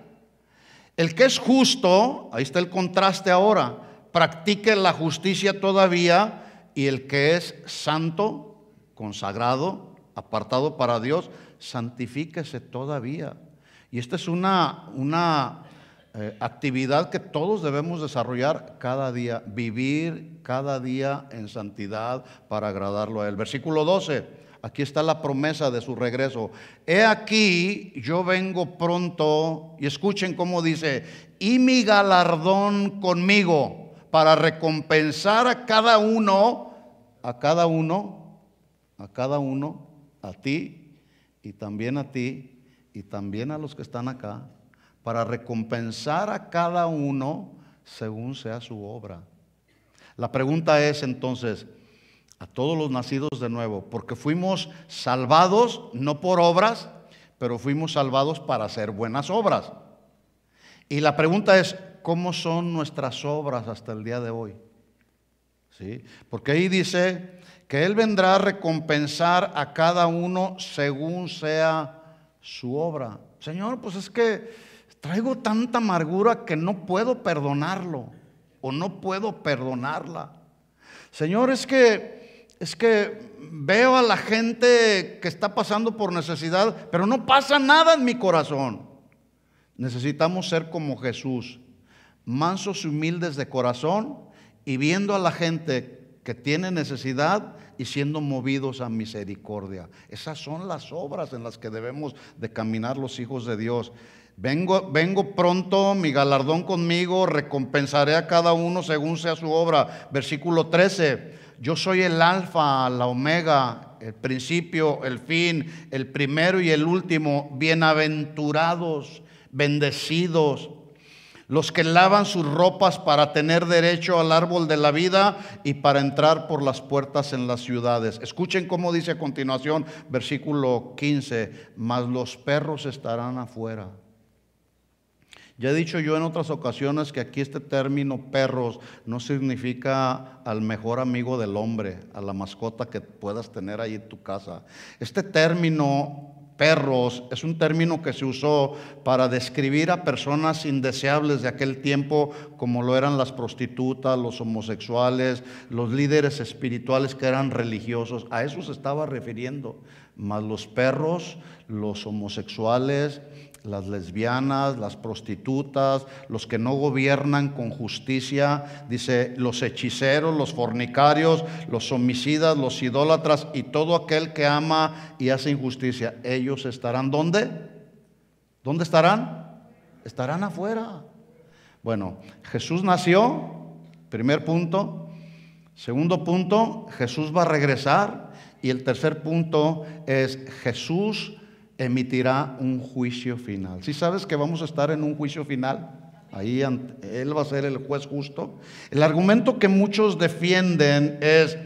El que es justo, ahí está el contraste ahora, practique la justicia todavía, y el que es santo, consagrado, apartado para Dios, santifíquese todavía. Y esta es una actividad que todos debemos desarrollar cada día, vivir cada día en santidad para agradarlo a Él. Versículo 12, aquí está la promesa de su regreso. He aquí, yo vengo pronto, y escuchen cómo dice, y mi galardón conmigo, para recompensar a cada uno, a ti y también a ti y también a los que están acá, para recompensar a cada uno según sea su obra. La pregunta es entonces, a todos los nacidos de nuevo, porque fuimos salvados no por obras, pero fuimos salvados para hacer buenas obras. Y la pregunta es, ¿cómo son nuestras obras hasta el día de hoy? ¿Sí? Porque ahí dice que Él vendrá a recompensar a cada uno según sea su obra. Señor, pues es que traigo tanta amargura que no puedo perdonarlo o no puedo perdonarla. Señor, es que veo a la gente que está pasando por necesidad, pero no pasa nada en mi corazón. Necesitamos ser como Jesús, mansos y humildes de corazón, y viendo a la gente que tiene necesidad y siendo movidos a misericordia. Esas son las obras en las que debemos de caminar los hijos de Dios. Vengo pronto, mi galardón conmigo, recompensaré a cada uno según sea su obra. Versículo 13, yo soy el alfa, la omega, el principio, el fin, el primero y el último. Bienaventurados, bendecidos los que lavan sus ropas para tener derecho al árbol de la vida y para entrar por las puertas en las ciudades. Escuchen cómo dice a continuación, versículo 15, mas los perros estarán afuera. Ya he dicho yo en otras ocasiones que aquí este término perros no significa al mejor amigo del hombre, a la mascota que puedas tener ahí en tu casa. Este término perros, es un término que se usó para describir a personas indeseables de aquel tiempo, como lo eran las prostitutas, los homosexuales, los líderes espirituales que eran religiosos. A eso se estaba refiriendo. Más los perros, los homosexuales, las lesbianas, las prostitutas, los que no gobiernan con justicia, dice, los hechiceros, los fornicarios, los homicidas, los idólatras y todo aquel que ama y hace injusticia. Ellos estarán, ¿dónde? ¿Dónde estarán? Estarán afuera. Bueno, Jesús nació, primer punto. Segundo punto, Jesús va a regresar. Y el tercer punto es Jesús emitirá un juicio final. ¿Sí sabes que vamos a estar en un juicio final? Ahí Él va a ser el juez justo. El argumento que muchos defienden es,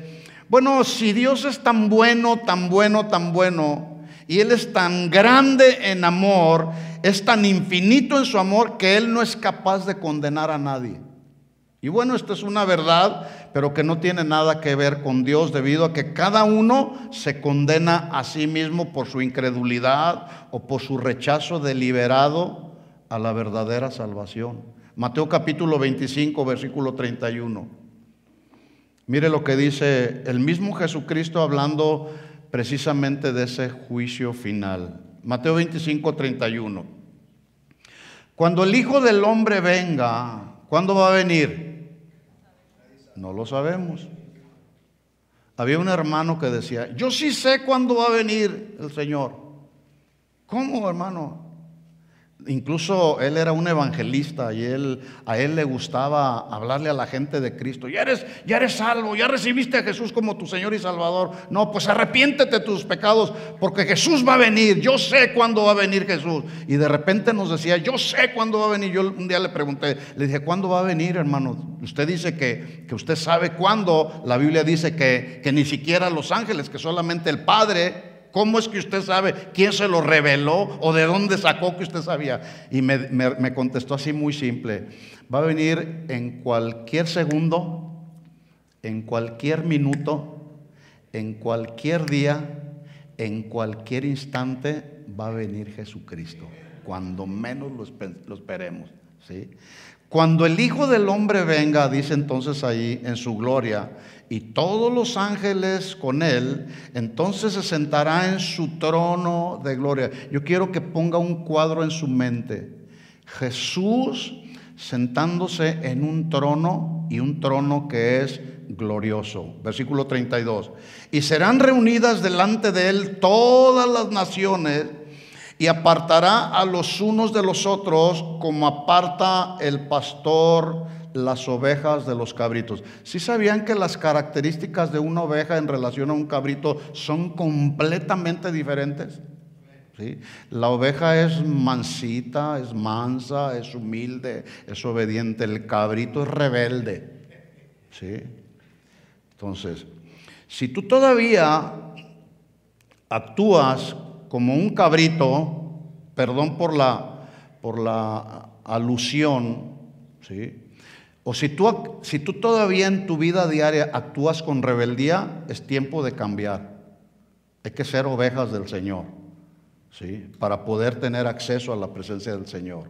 bueno, si Dios es tan bueno, tan bueno, tan bueno, y Él es tan grande en amor, es tan infinito en su amor, que Él no es capaz de condenar a nadie. Y bueno, esto es una verdad, pero que no tiene nada que ver con Dios, debido a que cada uno se condena a sí mismo por su incredulidad o por su rechazo deliberado a la verdadera salvación. Mateo capítulo 25, versículo 31. Mire lo que dice el mismo Jesucristo hablando precisamente de ese juicio final. Mateo 25, 31. Cuando el Hijo del Hombre venga, ¿cuándo va a venir? No lo sabemos. Había un hermano que decía, yo sí sé cuándo va a venir el Señor. ¿Cómo, hermano? Incluso él era un evangelista y a él le gustaba hablarle a la gente de Cristo. Ya eres salvo, ya recibiste a Jesús como tu Señor y Salvador. No, pues arrepiéntete de tus pecados, porque Jesús va a venir. Yo sé cuándo va a venir Jesús. Y de repente nos decía, yo sé cuándo va a venir. Yo un día le pregunté, le dije, ¿cuándo va a venir, hermano? Usted dice que usted sabe cuándo. La Biblia dice que ni siquiera los ángeles, que solamente el Padre. ¿Cómo es que usted sabe? ¿Quién se lo reveló? ¿O de dónde sacó que usted sabía? Y me contestó así muy simple. Va a venir en cualquier segundo, en cualquier minuto, en cualquier día, en cualquier instante va a venir Jesucristo. Cuando menos lo esperemos, ¿sí? Cuando el Hijo del Hombre venga, dice entonces ahí, en su gloria, y todos los ángeles con Él, entonces se sentará en su trono de gloria. Yo quiero que ponga un cuadro en su mente. Jesús sentándose en un trono, y un trono que es glorioso. Versículo 32. Y serán reunidas delante de Él todas las naciones, y apartará a los unos de los otros como aparta el pastor las ovejas de los cabritos. ¿Sí sabían que las características de una oveja en relación a un cabrito son completamente diferentes? ¿Sí? La oveja es mansita, es mansa, es humilde, es obediente. El cabrito es rebelde. ¿Sí? Entonces, si tú todavía actúas como un cabrito, perdón por la alusión, ¿sí? O si tú todavía en tu vida diaria actúas con rebeldía, es tiempo de cambiar. Hay que ser ovejas del Señor, ¿sí? Para poder tener acceso a la presencia del Señor.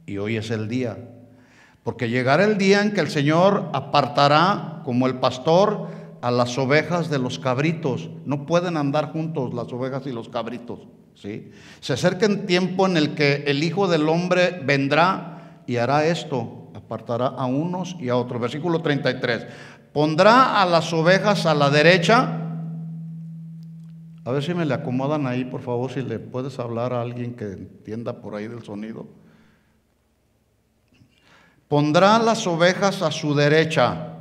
Y hoy es el día, porque llegará el día en que el Señor apartará como el pastor a las ovejas de los cabritos. No pueden andar juntos las ovejas y los cabritos, ¿sí? Se acerca un tiempo en el que el Hijo del Hombre vendrá y hará esto: apartará a unos y a otros. Versículo 33. Pondrá a las ovejas a la derecha. A ver si me le acomodan ahí, por favor, si le puedes hablar a alguien que entienda por ahí del sonido. Pondrá las ovejas a su derecha.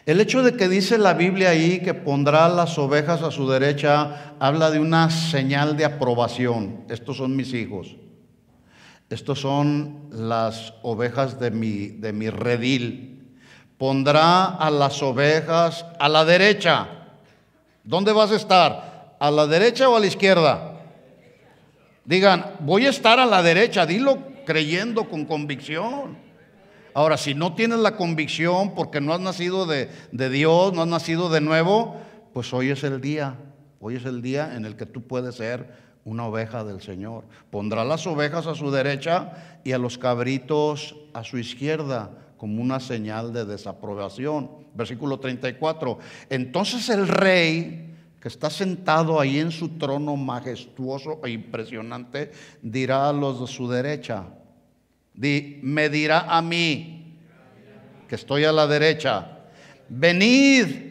El hecho de que dice la Biblia ahí que pondrá las ovejas a su derecha habla de una señal de aprobación. Estos son mis hijos. Estos son las ovejas de mi redil. Pondrá a las ovejas a la derecha. ¿Dónde vas a estar? ¿A la derecha o a la izquierda? Digan, voy a estar a la derecha. Dilo creyendo con convicción. Ahora, si no tienes la convicción porque no has nacido de Dios, no has nacido de nuevo, pues hoy es el día. Hoy es el día en el que tú puedes ser una oveja del Señor. Pondrá las ovejas a su derecha y a los cabritos a su izquierda, como una señal de desaprobación. Versículo 34. Entonces el rey, que está sentado ahí en su trono majestuoso e impresionante, dirá a los de su derecha, me dirá a mí, que estoy a la derecha, venid,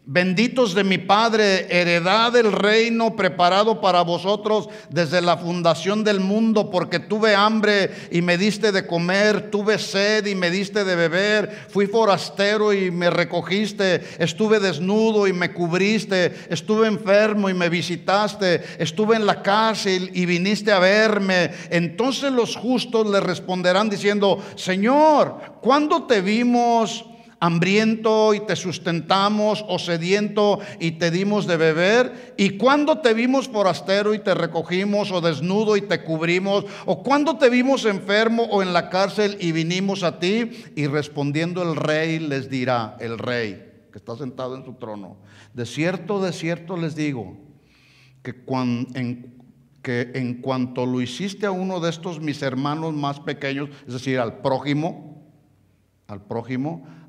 benditos de mi Padre, heredad del reino preparado para vosotros desde la fundación del mundo, porque tuve hambre y me diste de comer, tuve sed y me diste de beber, fui forastero y me recogiste, estuve desnudo y me cubriste, estuve enfermo y me visitaste, estuve en la cárcel y viniste a verme. Entonces los justos le responderán diciendo, Señor, ¿cuándo te vimos hambriento y te sustentamos, o sediento y te dimos de beber? ¿Y cuándo te vimos forastero y te recogimos, o desnudo y te cubrimos? ¿O cuándo te vimos enfermo o en la cárcel y vinimos a ti? Y respondiendo el rey les dirá, el rey que está sentado en su trono, de cierto les digo, que en cuanto lo hiciste a uno de estos mis hermanos más pequeños, es decir, al prójimo,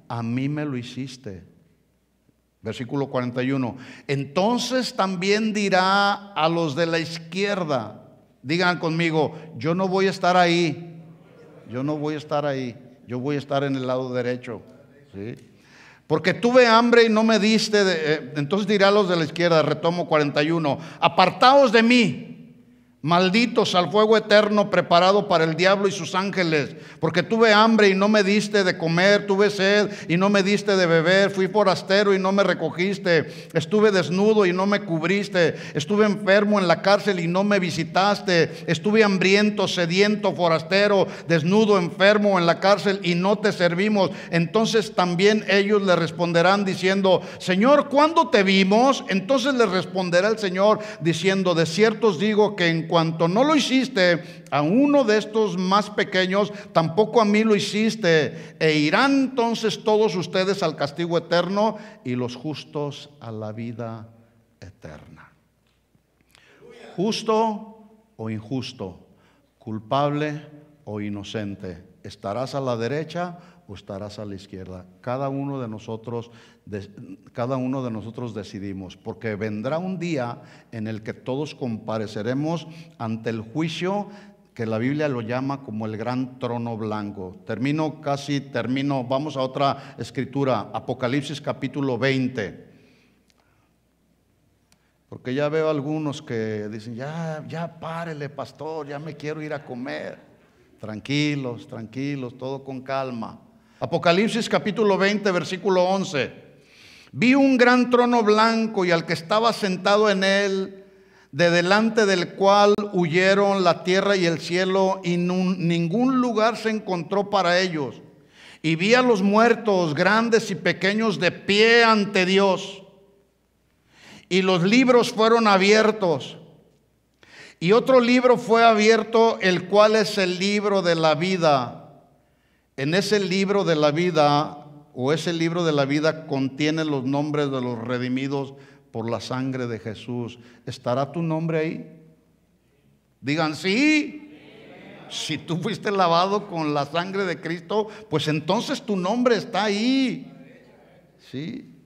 a mí me lo hiciste. Versículo 41. Entonces también dirá a los de la izquierda, digan conmigo, yo no voy a estar ahí, yo voy a estar en el lado derecho, ¿sí? Porque tuve hambre y no me diste entonces dirá a los de la izquierda, retomo 41, apartaos de mí, malditos, al fuego eterno preparado para el diablo y sus ángeles, porque tuve hambre y no me diste de comer, tuve sed y no me diste de beber, fui forastero y no me recogiste, estuve desnudo y no me cubriste, estuve enfermo en la cárcel y no me visitaste, estuve hambriento, sediento, forastero, desnudo, enfermo en la cárcel y no te servimos. Entonces también ellos le responderán diciendo, Señor, ¿cuándo te vimos? Entonces les responderá el Señor diciendo, de cierto os digo que en cuanto no lo hiciste a uno de estos más pequeños, tampoco a mí lo hiciste. E irán entonces todos ustedes al castigo eterno y los justos a la vida eterna. Justo o injusto, culpable o inocente, estarás a la derecha o estarás a la izquierda. Cada uno de nosotros decidimos, porque vendrá un día en el que todos compareceremos ante el juicio que la Biblia lo llama como el gran trono blanco. Termino, vamos a otra escritura, Apocalipsis capítulo 20. Porque ya veo algunos que dicen, ya párele, pastor, ya me quiero ir a comer. Tranquilos, todo con calma. Apocalipsis capítulo 20, versículo 11. Vi un gran trono blanco y al que estaba sentado en él, de delante del cual huyeron la tierra y el cielo, y ningún lugar se encontró para ellos. Y vi a los muertos, grandes y pequeños, de pie ante Dios. Y los libros fueron abiertos. Y otro libro fue abierto, el cual es el libro de la vida. En ese libro de la vida, ese libro de la vida contiene los nombres de los redimidos por la sangre de Jesús. ¿Estará tu nombre ahí? Digan sí. Si tú fuiste lavado con la sangre de Cristo, pues entonces tu nombre está ahí. Sí.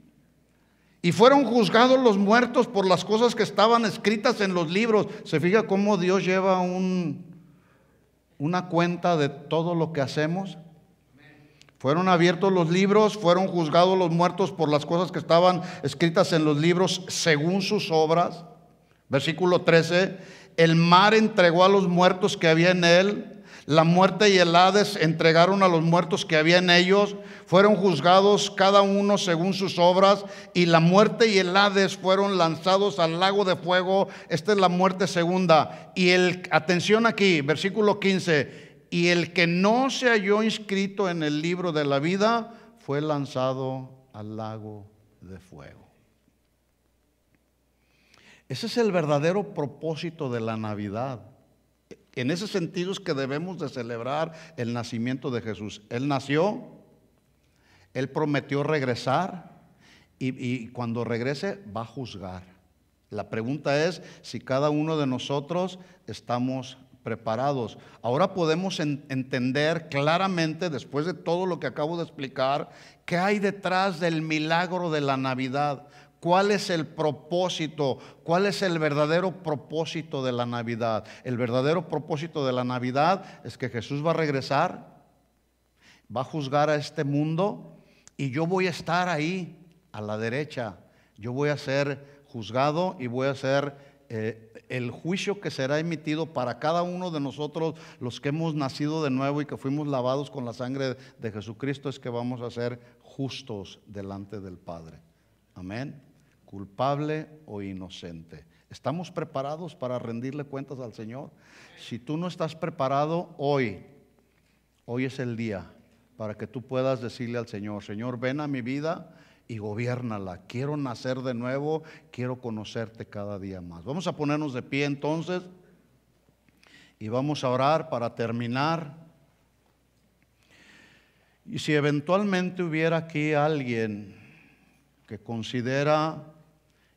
Y fueron juzgados los muertos por las cosas que estaban escritas en los libros. ¿Se fija cómo Dios lleva una cuenta de todo lo que hacemos? Fueron abiertos los libros, fueron juzgados los muertos por las cosas que estaban escritas en los libros según sus obras. Versículo 13, el mar entregó a los muertos que había en él. La muerte y el Hades entregaron a los muertos que había en ellos. Fueron juzgados cada uno según sus obras. Y la muerte y el Hades fueron lanzados al lago de fuego. Esta es la muerte segunda. Y atención aquí, versículo 15. Y el que no se halló inscrito en el libro de la vida fue lanzado al lago de fuego. Ese es el verdadero propósito de la Navidad. En ese sentido es que debemos de celebrar el nacimiento de Jesús. Él nació, Él prometió regresar y cuando regrese va a juzgar. La pregunta es si cada uno de nosotros estamos preparados. Ahora podemos entender claramente, después de todo lo que acabo de explicar, qué hay detrás del milagro de la Navidad. ¿Cuál es el propósito? ¿Cuál es el verdadero propósito de la Navidad? El verdadero propósito de la Navidad es que Jesús va a regresar, va a juzgar a este mundo y yo voy a estar ahí a la derecha. Yo voy a ser juzgado y voy a ser el juicio que será emitido para cada uno de nosotros, los que hemos nacido de nuevo y que fuimos lavados con la sangre de Jesucristo, es que vamos a ser justos delante del Padre. Amén. Culpable o inocente. ¿Estamos preparados para rendirle cuentas al Señor? Si tú no estás preparado, hoy es el día para que tú puedas decirle al Señor: Señor, ven a mi vida y gobiérnala. Quiero nacer de nuevo, quiero conocerte cada día más. Vamos a ponernos de pie entonces y vamos a orar para terminar. Y si eventualmente hubiera aquí alguien que considera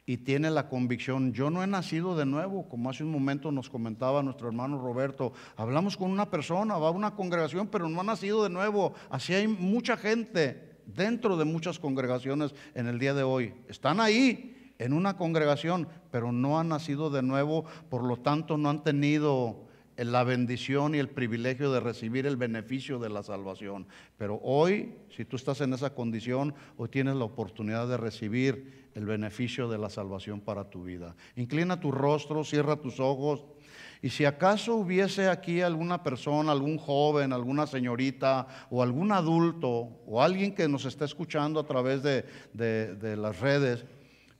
y tiene la convicción: yo no he nacido de nuevo, como hace un momento nos comentaba nuestro hermano Roberto, hablamos con una persona, va a una congregación, pero no ha nacido de nuevo. Así hay mucha gente dentro de muchas congregaciones en el día de hoy. Están ahí en una congregación, pero no han nacido de nuevo, por lo tanto no han tenido la bendición y el privilegio de recibir el beneficio de la salvación. Pero hoy, si tú estás en esa condición, hoy tienes la oportunidad de recibir el beneficio de la salvación para tu vida. Inclina tu rostro, cierra tus ojos. Y si acaso hubiese aquí alguna persona, algún joven, alguna señorita o algún adulto o alguien que nos está escuchando a través de las redes,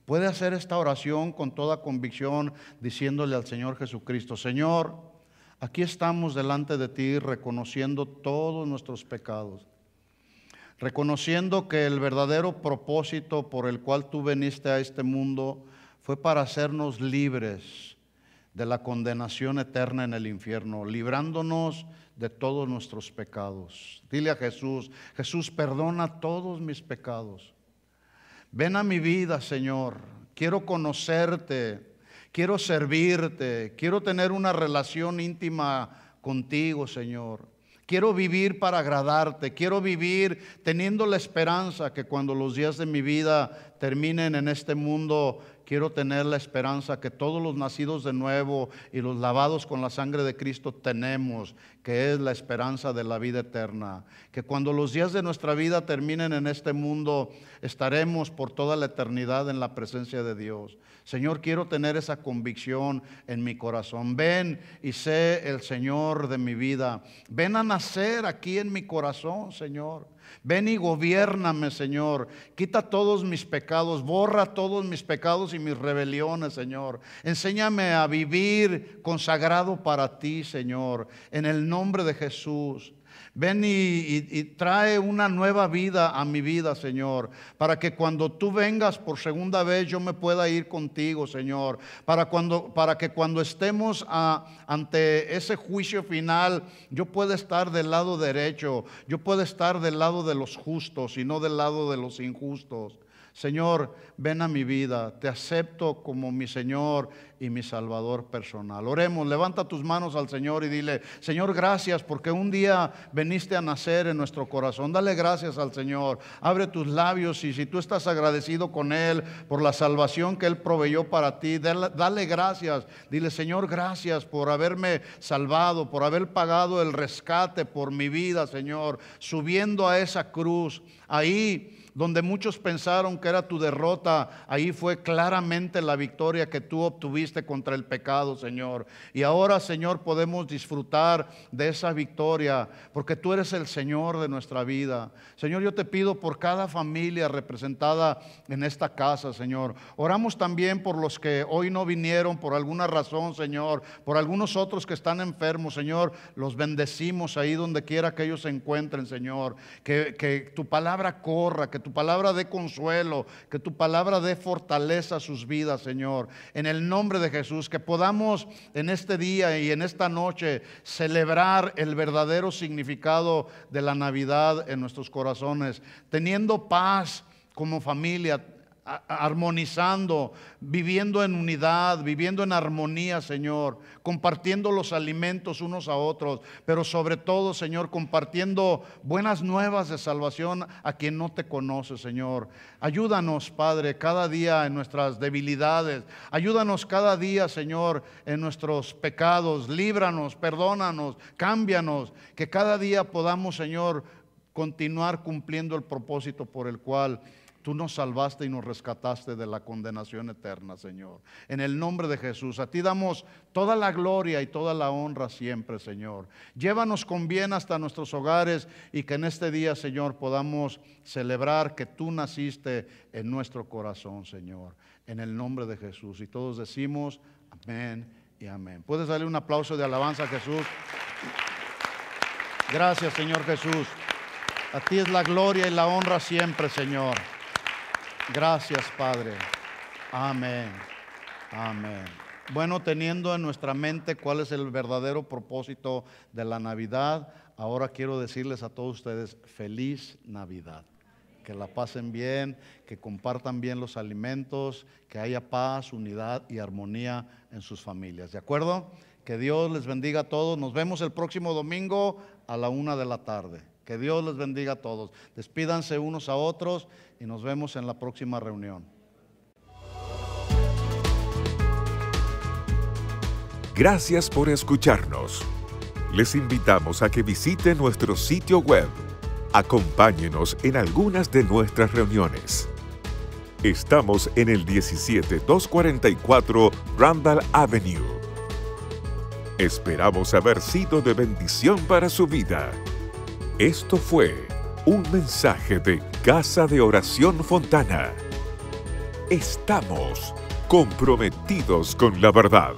puede hacer esta oración con toda convicción, diciéndole al Señor Jesucristo: Señor, aquí estamos delante de ti reconociendo todos nuestros pecados, reconociendo que el verdadero propósito por el cual tú viniste a este mundo fue para hacernos libres de la condenación eterna en el infierno, librándonos de todos nuestros pecados. Dile a Jesús: Jesús, perdona todos mis pecados. Ven a mi vida, Señor. Quiero conocerte, quiero servirte, quiero tener una relación íntima contigo, Señor. Quiero vivir para agradarte, quiero vivir teniendo la esperanza que cuando los días de mi vida terminen en este mundo, quiero tener la esperanza que todos los nacidos de nuevo y los lavados con la sangre de Cristo tenemos, que es la esperanza de la vida eterna. Que cuando los días de nuestra vida terminen en este mundo, estaremos por toda la eternidad en la presencia de Dios. Señor, quiero tener esa convicción en mi corazón. Ven y sé el Señor de mi vida. Ven a nacer aquí en mi corazón, Señor. Ven y gobiérname, Señor. Quita todos mis pecados, borra todos mis pecados y mis rebeliones, Señor. Enséñame a vivir consagrado para ti, Señor, en el nombre de Jesús. Ven y trae una nueva vida a mi vida, Señor, para que cuando tú vengas por segunda vez yo me pueda ir contigo, Señor, para que cuando estemos ante ese juicio final, yo pueda estar del lado derecho, yo pueda estar del lado de los justos y no del lado de los injustos. Señor, ven a mi vida, te acepto como mi Señor y mi Salvador personal. Oremos, levanta tus manos al Señor y dile: Señor, gracias porque un día viniste a nacer en nuestro corazón. Dale gracias al Señor, abre tus labios y si tú estás agradecido con Él por la salvación que Él proveyó para ti, dale gracias. Dile: Señor, gracias por haberme salvado, por haber pagado el rescate por mi vida, Señor, subiendo a esa cruz. Ahí donde muchos pensaron que era tu derrota, ahí fue claramente la victoria que tú obtuviste contra el pecado, Señor. Y ahora, Señor, podemos disfrutar de esa victoria porque tú eres el Señor de nuestra vida. Señor, yo te pido por cada familia representada en esta casa, Señor. Oramos también por los que hoy no vinieron por alguna razón, Señor, por algunos otros que están enfermos, Señor. Los bendecimos ahí donde quiera que ellos se encuentren, Señor. Que tu palabra corra, que tu palabra dé consuelo, que tu palabra dé fortaleza a sus vidas, Señor. En el nombre de Jesús, que podamos en este día y en esta noche celebrar el verdadero significado de la Navidad en nuestros corazones, teniendo paz como familia, armonizando, viviendo en unidad, viviendo en armonía, Señor, compartiendo los alimentos unos a otros, pero sobre todo, Señor, compartiendo buenas nuevas de salvación a quien no te conoce, Señor. Ayúdanos, Padre, cada día en nuestras debilidades. Ayúdanos cada día, Señor, en nuestros pecados. Líbranos, perdónanos, cámbianos, que cada día podamos, Señor, continuar cumpliendo el propósito por el cual Tú nos salvaste y nos rescataste de la condenación eterna, Señor. En el nombre de Jesús, a Ti damos toda la gloria y toda la honra siempre, Señor. Llévanos con bien hasta nuestros hogares y que en este día, Señor, podamos celebrar que Tú naciste en nuestro corazón, Señor. En el nombre de Jesús. Y todos decimos amén y amén. ¿Puedes darle un aplauso de alabanza a Jesús? Gracias, Señor Jesús. A Ti es la gloria y la honra siempre, Señor. Gracias, Padre. Amén. Amén. Bueno, teniendo en nuestra mente cuál es el verdadero propósito de la Navidad, ahora quiero decirles a todos ustedes, feliz Navidad. Que la pasen bien, que compartan bien los alimentos, que haya paz, unidad y armonía en sus familias. ¿De acuerdo? Que Dios les bendiga a todos. Nos vemos el próximo domingo a la 1 de la tarde. Que Dios les bendiga a todos. Despídanse unos a otros y nos vemos en la próxima reunión. Gracias por escucharnos. Les invitamos a que visiten nuestro sitio web. Acompáñenos en algunas de nuestras reuniones. Estamos en el 17244 Randall Avenue. Esperamos haber sido de bendición para su vida. Esto fue un mensaje de Casa de Oración Fontana. Estamos comprometidos con la verdad.